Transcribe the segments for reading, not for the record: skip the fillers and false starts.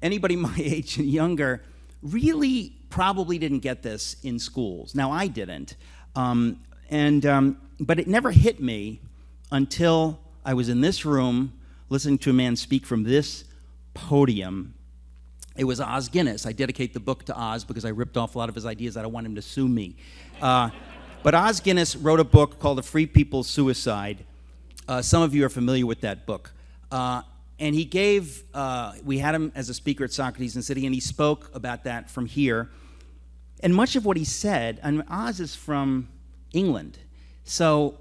anybody my age and younger really probably didn't get this in schools. Now, I didn't. But it never hit me until I was in this room listening to a man speak from this podium. It was Os Guinness. I dedicate the book to Oz because I ripped off a lot of his ideas. I don't want him to sue me. But Os Guinness wrote a book called The Free People's Suicide. Some of you are familiar with that book. And he gave, we had him as a speaker at Socrates in the City, and he spoke about that from here. And much of what he said, and Oz is from England. So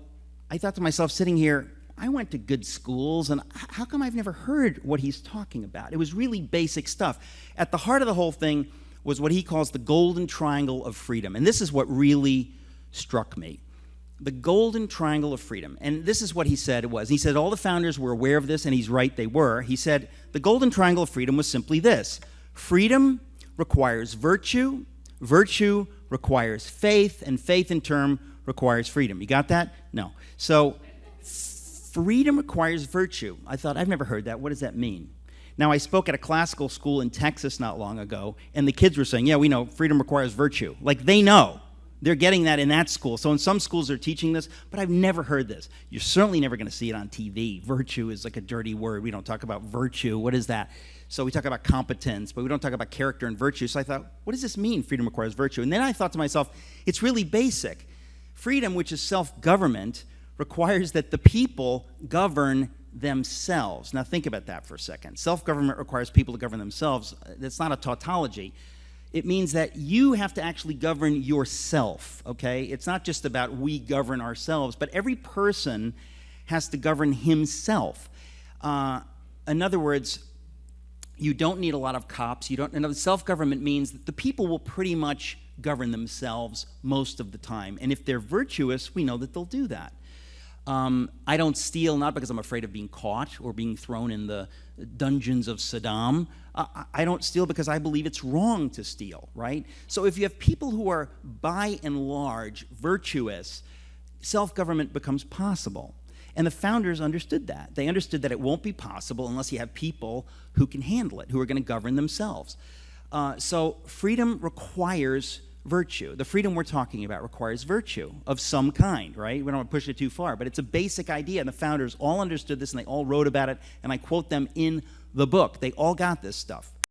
I thought to myself, sitting here, I went to good schools, and how come I've never heard what he's talking about? It was really basic stuff. At the heart of the whole thing was what he calls the golden triangle of freedom. And this is what really struck me. The golden triangle of freedom. And this is what he said it was. He said all the founders were aware of this, and he's right, they were. He said the golden triangle of freedom was simply this. Freedom requires virtue, virtue requires faith, and faith in turn requires freedom. You got that? No. So freedom requires virtue. I thought, I've never heard that. What does that mean? Now, I spoke at a classical school in Texas not long ago, and the kids were saying, yeah, we know freedom requires virtue. Like, they know. They're getting that in that school. So in some schools they're teaching this, but I've never heard this. You're certainly never going to see it on TV. Virtue is like a dirty word. We don't talk about virtue. What is that? So we talk about competence, but we don't talk about character and virtue. So I thought, what does this mean, freedom requires virtue? And then I thought to myself, it's really basic. Freedom, which is self-government, requires that the people govern themselves. Now think about that for a second. Self-government requires people to govern themselves. That's not a tautology. It means that you have to actually govern yourself, okay? It's not just about we govern ourselves, but every person has to govern himself. In other words, you don't need a lot of cops. Self-government means that the people will pretty much govern themselves most of the time. And if they're virtuous, we know that they'll do that. I don't steal, not because I'm afraid of being caught or being thrown in the dungeons of Saddam. I don't steal because I believe it's wrong to steal, right? So if you have people who are, by and large, virtuous, self-government becomes possible. And the founders understood that. They understood that it won't be possible unless you have people who can handle it, who are going to govern themselves. So freedom requires virtue. The freedom we're talking about requires virtue of some kind, right? We don't want to push it too far, but it's a basic idea, and the founders all understood this, and they all wrote about it, and I quote them in the book. They all got this stuff.